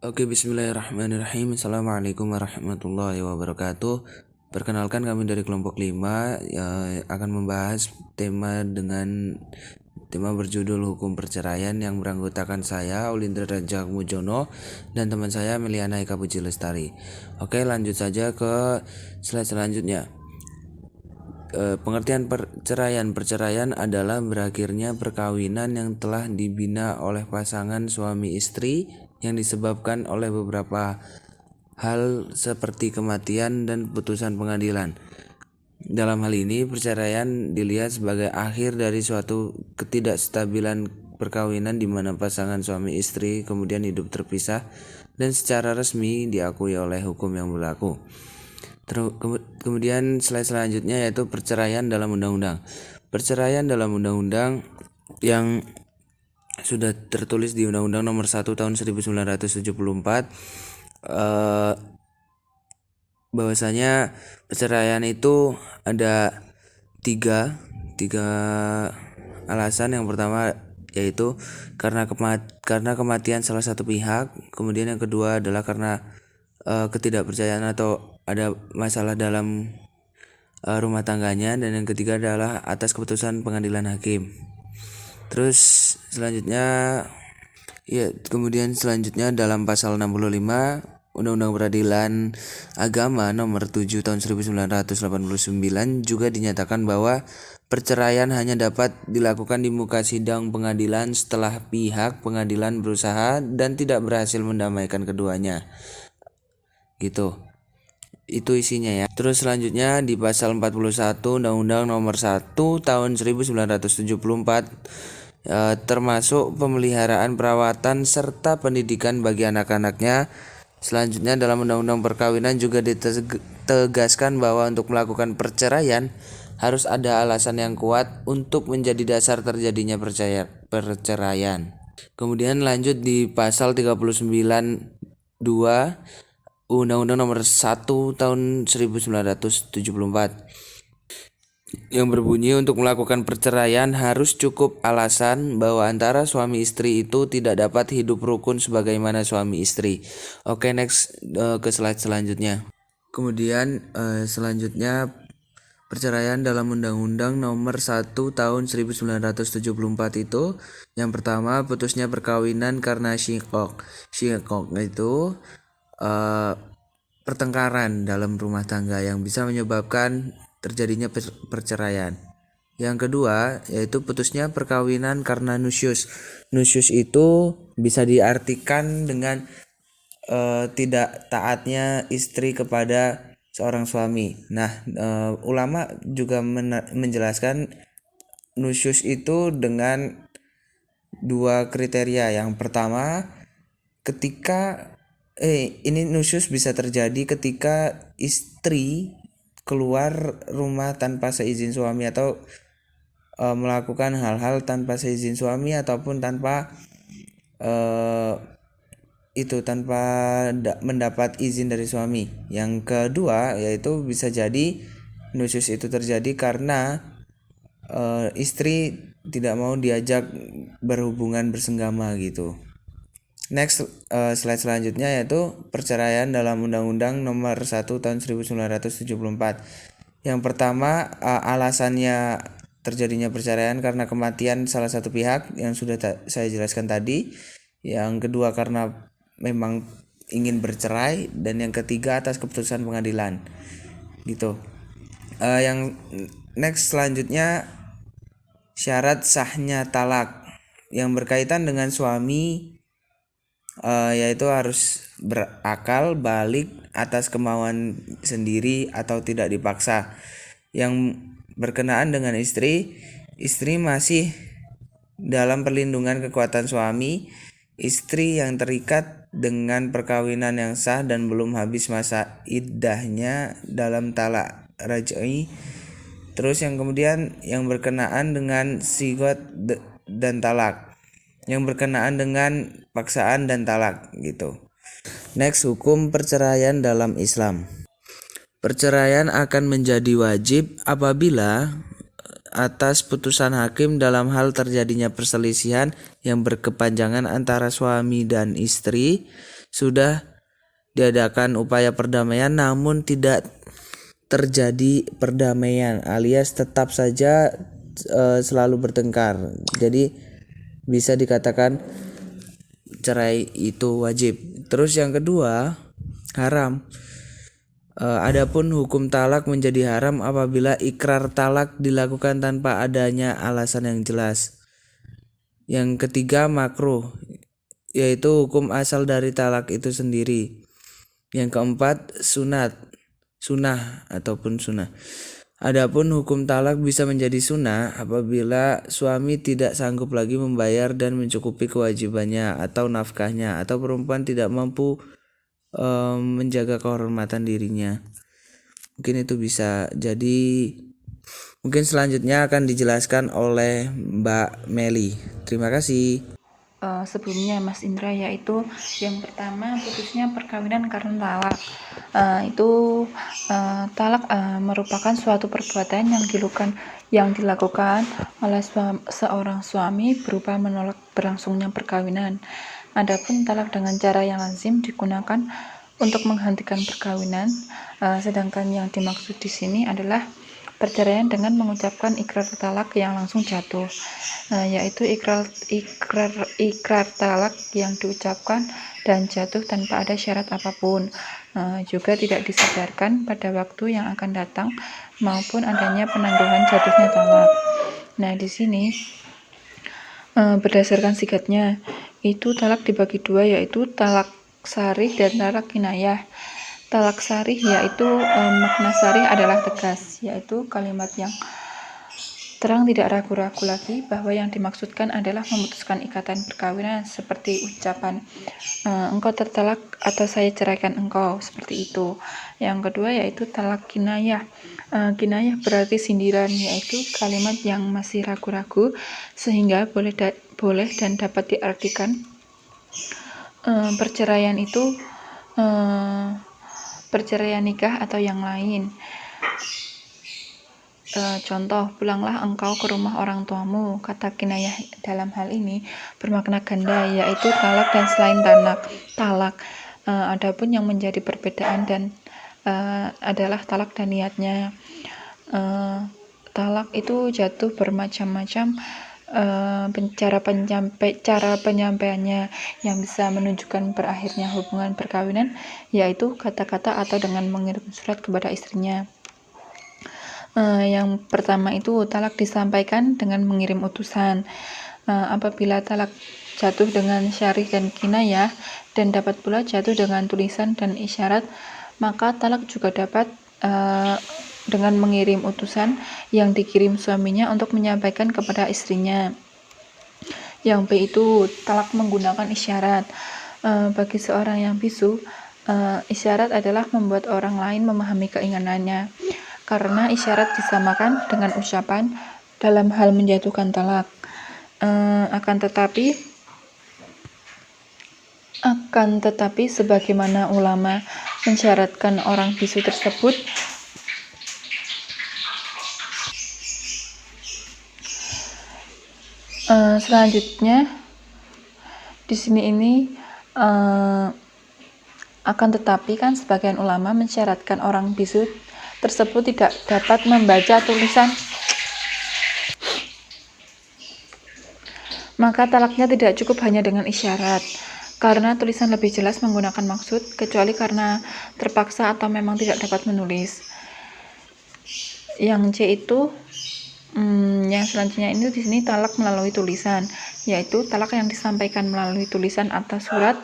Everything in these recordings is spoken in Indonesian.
Oke, bismillahirrahmanirrahim. Assalamualaikum warahmatullahi wabarakatuh. Perkenalkan, kami dari kelompok 5 akan membahas tema berjudul hukum perceraian yang beranggotakan saya, Ulindra Raja Mujono, dan teman saya Meliana Eka Puji Lestari. Oke, lanjut saja ke slide selanjutnya. Pengertian perceraian adalah berakhirnya perkawinan yang telah dibina oleh pasangan suami istri yang disebabkan oleh beberapa hal seperti kematian dan putusan pengadilan. Dalam hal ini, perceraian dilihat sebagai akhir dari suatu ketidakstabilan perkawinan di mana pasangan suami istri kemudian hidup terpisah dan secara resmi diakui oleh hukum yang berlaku. Kemudian slide selanjutnya yaitu perceraian dalam undang-undang. Perceraian dalam undang-undang yang sudah tertulis di Undang-Undang Nomor 1 Tahun 1974 bahwasanya perceraian itu ada tiga alasan. Yang pertama yaitu karena kematian salah satu pihak, kemudian yang kedua adalah karena ketidakpercayaan atau ada masalah dalam rumah tangganya, dan yang ketiga adalah atas keputusan pengadilan hakim. Terus selanjutnya kemudian selanjutnya dalam pasal 65 Undang-Undang Peradilan Agama Nomor 7 Tahun 1989 juga dinyatakan bahwa perceraian hanya dapat dilakukan di muka sidang pengadilan setelah pihak pengadilan berusaha dan tidak berhasil mendamaikan keduanya. Gitu. Itu isinya ya. Terus selanjutnya di pasal 41 Undang-Undang Nomor 1 Tahun 1974 termasuk pemeliharaan, perawatan serta pendidikan bagi anak-anaknya. Selanjutnya dalam Undang-Undang Perkawinan juga ditegaskan bahwa untuk melakukan perceraian harus ada alasan yang kuat untuk menjadi dasar terjadinya perceraian. Kemudian lanjut di pasal 39 2 Undang-Undang Nomor 1 Tahun 1974 yang berbunyi untuk melakukan perceraian harus cukup alasan bahwa antara suami istri itu tidak dapat hidup rukun sebagaimana suami istri. Oke, next ke slide selanjutnya. Kemudian selanjutnya perceraian dalam Undang-Undang Nomor 1 Tahun 1974 itu yang pertama putusnya perkawinan karena syikok. Syikok itu pertengkaran dalam rumah tangga yang bisa menyebabkan terjadinya perceraian. Yang kedua yaitu putusnya perkawinan karena nusyus. Nusyus itu bisa diartikan dengan tidak taatnya istri kepada seorang suami. Nah, ulama juga menjelaskan nusyus itu dengan dua kriteria. Yang pertama, ini nusyus bisa terjadi ketika istri keluar rumah tanpa seizin suami atau melakukan hal-hal tanpa seizin suami ataupun tanpa mendapat izin dari suami. Yang kedua yaitu bisa jadi nusyus itu terjadi karena istri tidak mau diajak berhubungan bersenggama gitu. Next slide selanjutnya yaitu perceraian dalam Undang-Undang Nomor 1 Tahun 1974. Yang pertama alasannya terjadinya perceraian karena kematian salah satu pihak yang sudah saya jelaskan tadi. Yang kedua karena memang ingin bercerai, dan yang ketiga atas keputusan pengadilan. Gitu. Yang next selanjutnya syarat sahnya talak yang berkaitan dengan suami yaitu harus berakal balik atas kemauan sendiri atau tidak dipaksa. Yang berkenaan dengan istri masih dalam perlindungan kekuatan suami. Istri yang terikat dengan perkawinan yang sah dan belum habis masa iddahnya dalam talak raj'i. Terus yang kemudian yang berkenaan dengan sigot dan talak, yang berkenaan dengan paksaan dan talak gitu. Next, hukum perceraian dalam Islam. Perceraian akan menjadi wajib apabila atas putusan hakim dalam hal terjadinya perselisihan yang berkepanjangan antara suami dan istri. Sudah diadakan upaya perdamaian namun tidak terjadi perdamaian alias tetap saja selalu bertengkar. Jadi bisa dikatakan cerai itu wajib. Terus yang kedua, haram. Adapun hukum talak menjadi haram apabila ikrar talak dilakukan tanpa adanya alasan yang jelas. Yang ketiga, makruh, yaitu hukum asal dari talak itu sendiri. Yang keempat, sunnah ataupun sunnah. Adapun hukum talak bisa menjadi sunnah apabila suami tidak sanggup lagi membayar dan mencukupi kewajibannya atau nafkahnya, atau perempuan tidak mampu menjaga kehormatan dirinya. Mungkin itu bisa jadi. Mungkin selanjutnya akan dijelaskan oleh Mbak Meli. Terima kasih. Sebelumnya Mas Indra, yaitu yang pertama putusnya perkawinan karena talak. Talak merupakan suatu perbuatan yang dilakukan oleh seorang suami berupa menolak berlangsungnya perkawinan. Adapun talak dengan cara yang lazim digunakan untuk menghentikan perkawinan, sedangkan yang dimaksud di sini adalah perceraian dengan mengucapkan ikrar talak yang langsung jatuh, yaitu ikrar talak yang diucapkan dan jatuh tanpa ada syarat apapun, juga tidak disadarkan pada waktu yang akan datang maupun adanya penangguhan jatuhnya talak. Nah, di sini berdasarkan sigatnya itu talak dibagi dua, yaitu talak sarih dan talak kinayah. Talak sarih yaitu makna sarih adalah tegas, yaitu kalimat yang terang, tidak ragu-ragu lagi bahwa yang dimaksudkan adalah memutuskan ikatan perkawinan, seperti ucapan engkau tertalak atau saya ceraikan engkau, seperti itu. Yang kedua yaitu talak kinayah. Kinayah berarti sindiran, yaitu kalimat yang masih ragu-ragu sehingga boleh dan dapat diartikan perceraian itu perceraian nikah atau yang lain. Contoh, pulanglah engkau ke rumah orang tuamu. Kata kinayah dalam hal ini bermakna ganda, yaitu talak dan selain talak. Adapun yang menjadi perbedaan dan adalah talak dan niatnya. Talak itu jatuh bermacam-macam cara penyampaiannya yang bisa menunjukkan berakhirnya hubungan perkawinan, yaitu kata-kata atau dengan mengirim surat kepada istrinya. Yang pertama itu talak disampaikan dengan mengirim utusan. Apabila talak jatuh dengan syarih dan kinayah dan dapat pula jatuh dengan tulisan dan isyarat, maka talak juga dapat dengan mengirim utusan yang dikirim suaminya untuk menyampaikan kepada istrinya. Yang B itu talak menggunakan isyarat. Bagi seorang yang bisu, isyarat adalah membuat orang lain memahami keinginannya, karena isyarat disamakan dengan ucapan dalam hal menjatuhkan talak. Akan tetapi sebagaimana ulama mensyaratkan orang bisu tersebut selanjutnya di sini akan tetapi kan sebagian ulama mensyaratkan orang bisu tersebut tidak dapat membaca tulisan, maka talaknya tidak cukup hanya dengan isyarat, karena tulisan lebih jelas menggunakan maksud, kecuali karena terpaksa atau memang tidak dapat menulis. Yang C itu yang selanjutnya ini di sini talak melalui tulisan, yaitu talak yang disampaikan melalui tulisan atau surat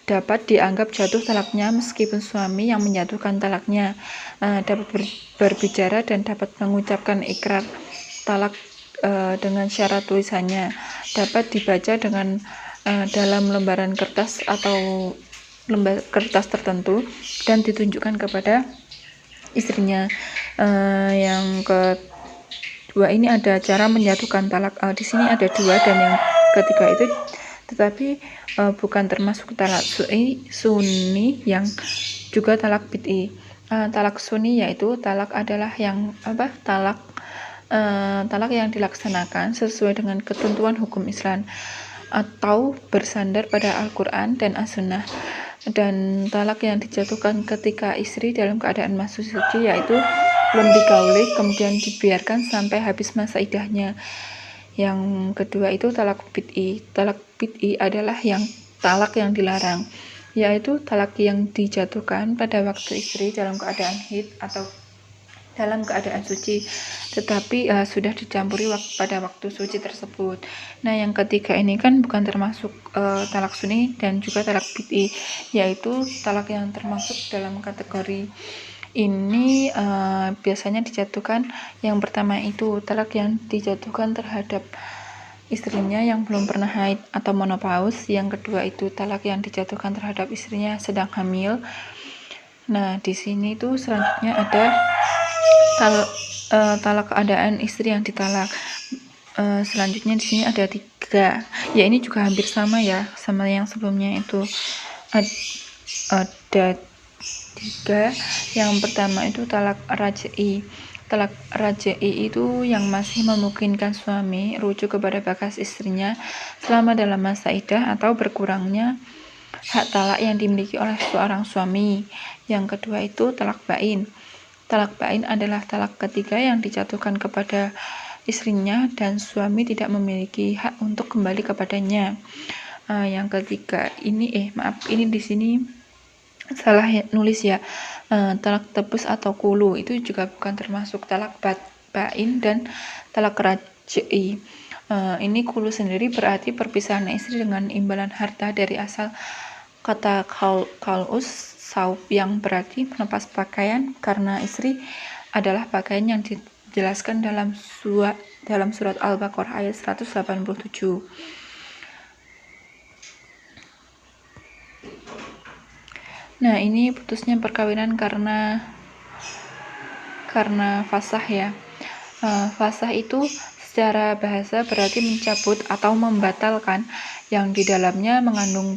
dapat dianggap jatuh talaknya meskipun suami yang menjatuhkan talaknya dapat berbicara dan dapat mengucapkan ikrar talak dengan syarat tulisannya, dapat dibaca dengan dalam lembaran kertas atau kertas tertentu dan ditunjukkan kepada istrinya. Yang kedua ini ada cara menjatuhkan talak. Di sini ada dua, dan yang ketiga itu tetapi bukan termasuk talak sunni yang juga talak bid'i. Talak sunni yaitu talak adalah yang talak yang dilaksanakan sesuai dengan ketentuan hukum Islam atau bersandar pada Al-Quran dan As-Sunnah. Dan talak yang dijatuhkan ketika istri dalam keadaan masuk suci yaitu belum digauli kemudian dibiarkan sampai habis masa iddahnya. Yang kedua itu talak bid'i. Talak bid'i adalah talak yang dilarang, yaitu talak yang dijatuhkan pada waktu istri dalam keadaan haid atau dalam keadaan suci, tetapi sudah dicampuri pada waktu suci tersebut. Nah, yang ketiga ini kan bukan termasuk talak sunni dan juga talak bid'i, yaitu talak yang termasuk dalam kategori ini biasanya dijatuhkan. Yang pertama itu talak yang dijatuhkan terhadap istrinya yang belum pernah haid atau menopause. Yang kedua itu talak yang dijatuhkan terhadap istrinya sedang hamil. Nah, di sini tuh selanjutnya ada talak keadaan istri yang ditalak. Selanjutnya di sini ada 3. Ya, ini juga hampir sama ya, sama yang sebelumnya itu. Ada 3. Yang pertama itu talak raj'i. Talak raj'i itu yang masih memungkinkan suami rujuk kepada bekas istrinya selama dalam masa iddah atau berkurangnya hak talak yang dimiliki oleh seorang suami. Yang kedua itu talak bain. Talak bain adalah talak ketiga yang dijatuhkan kepada istrinya dan suami tidak memiliki hak untuk kembali kepadanya. Yang ketiga ini ini di sini salah nulis ya. Talak tebus atau kulu itu juga bukan termasuk talak bain dan talak raj'i. Ini kulu sendiri berarti perpisahan istri dengan imbalan harta dari asal kata kalus saub yang berarti melepas pakaian, karena istri adalah pakaian yang dijelaskan dalam surat Al-Baqarah ayat 187. Nah, ini putusnya perkawinan karena fasah ya. Fasah itu secara bahasa berarti mencabut atau membatalkan, yang di dalamnya mengandung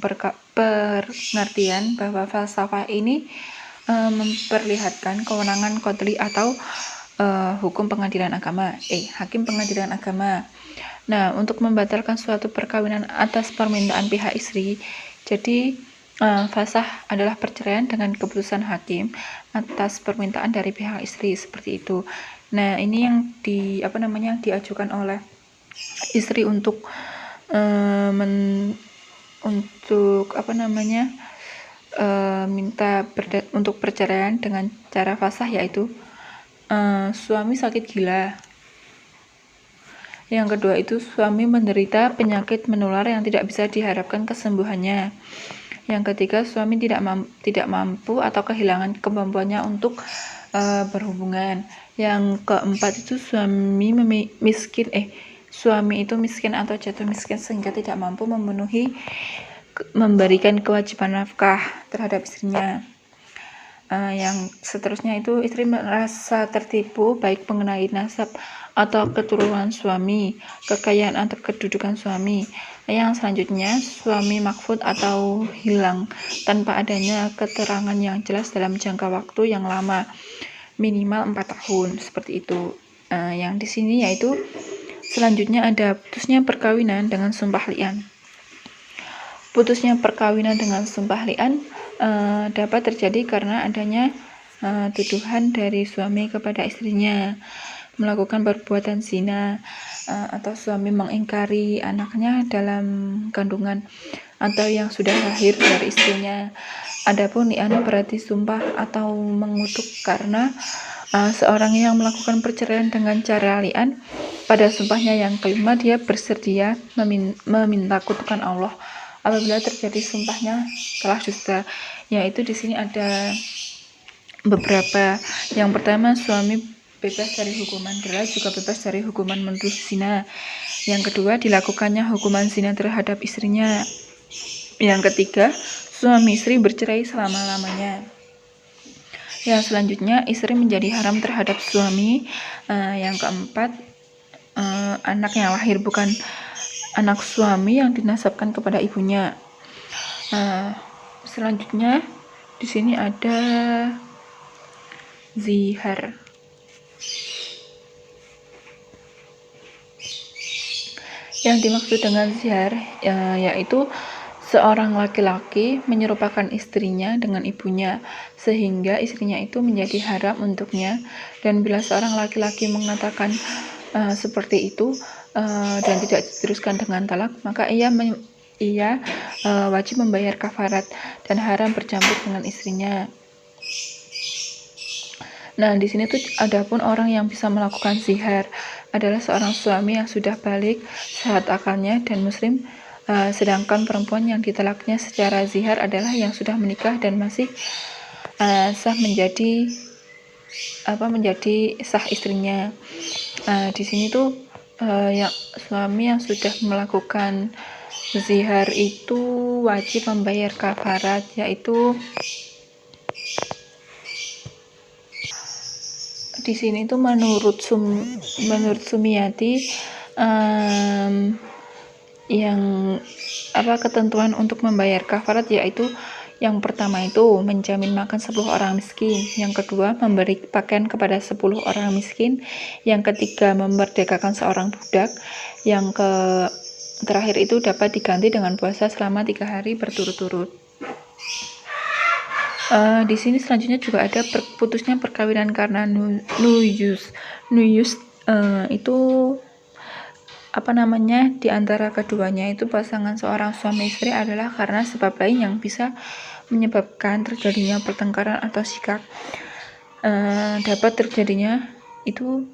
pengertian bahwa falsafah ini memperlihatkan kewenangan qadli atau hakim pengadilan agama. Nah, untuk membatalkan suatu perkawinan atas permintaan pihak istri, jadi fasah adalah perceraian dengan keputusan hakim atas permintaan dari pihak istri, seperti itu. Nah, ini yang diajukan oleh istri untuk minta untuk perceraian dengan cara fasah, yaitu suami sakit gila. Yang kedua itu suami menderita penyakit menular yang tidak bisa diharapkan kesembuhannya. Yang ketiga, suami tidak mampu atau kehilangan kemampuannya untuk berhubungan. Yang keempat itu suami itu miskin atau jatuh miskin sehingga tidak mampu memberikan kewajiban nafkah terhadap istrinya. Yang seterusnya itu istri merasa tertipu baik mengenai nasab atau keturunan suami, kekayaan atau kedudukan suami. Yang selanjutnya suami makfud atau hilang tanpa adanya keterangan yang jelas dalam jangka waktu yang lama, minimal 4 tahun, seperti itu. Yang di sini yaitu selanjutnya ada putusnya perkawinan dengan sumpah li'an. Putusnya perkawinan dengan sumpah li'an dapat terjadi karena adanya tuduhan dari suami kepada istrinya melakukan perbuatan zina, atau suami mengingkari anaknya dalam kandungan atau yang sudah lahir dari istrinya. Adapun li'an berarti sumpah atau mengutuk, karena seorang yang melakukan perceraian dengan cara li'an, pada sumpahnya yang kelima dia bersedia meminta kutukan Allah apabila terjadi sumpahnya telah dusta. Yaitu di sini ada beberapa. Yang pertama, suami bebas dari hukuman jelas, juga bebas dari hukuman menuduh zina. Yang kedua, dilakukannya hukuman zina terhadap istrinya. Yang ketiga, suami istri bercerai selama-lamanya. Yang selanjutnya, istri menjadi haram terhadap suami. Yang keempat, anak yang lahir bukan anak suami yang dinasabkan kepada ibunya. Selanjutnya di sini ada zihar. Yang dimaksud dengan zihar yaitu seorang laki-laki menyerupakan istrinya dengan ibunya, sehingga istrinya itu menjadi haram untuknya. Dan bila seorang laki-laki mengatakan seperti itu dan tidak diteruskan dengan talak, maka ia wajib membayar kafarat dan haram bercampur dengan istrinya. Nah, di sini tuh adapun orang yang bisa melakukan zihar adalah seorang suami yang sudah balik, sehat akalnya dan muslim, sedangkan perempuan yang ditalaknya secara zihar adalah yang sudah menikah dan masih sah menjadi sah istrinya. Di sini tuh yang suami yang sudah melakukan zihar itu wajib membayar kafarat, yaitu di sini tuh menurut Sumiyati yang ketentuan untuk membayar kafarat yaitu yang pertama itu menjamin makan 10 orang miskin, yang kedua memberi pakaian kepada 10 orang miskin, yang ketiga memerdekakan seorang budak, yang terakhir itu dapat diganti dengan puasa selama 3 hari berturut-turut. Di sini selanjutnya juga ada putusnya perkawinan karena nuyus itu di antara keduanya itu pasangan seorang suami istri adalah karena sebab lain yang bisa menyebabkan terjadinya pertengkaran atau sikap. Dapat terjadinya itu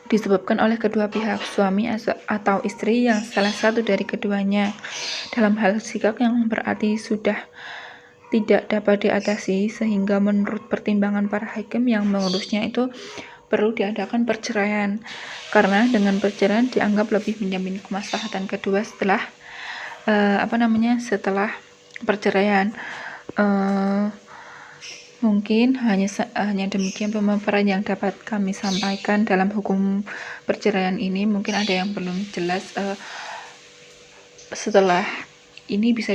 disebabkan oleh kedua pihak, suami atau istri yang salah satu dari keduanya, dalam hal sikap yang berarti sudah tidak dapat diatasi, sehingga menurut pertimbangan para hakim yang mengurusnya itu perlu diadakan perceraian, karena dengan perceraian dianggap lebih menjamin kemaslahatan kedua setelah setelah perceraian. Mungkin hanya demikian pemaparan yang dapat kami sampaikan dalam hukum perceraian ini. Mungkin ada yang belum jelas. Setelah ini bisa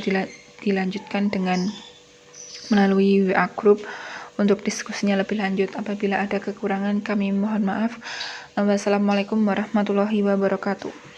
dilanjutkan dengan melalui WA Group untuk diskusinya lebih lanjut. Apabila ada kekurangan kami mohon maaf. Wassalamualaikum warahmatullahi wabarakatuh.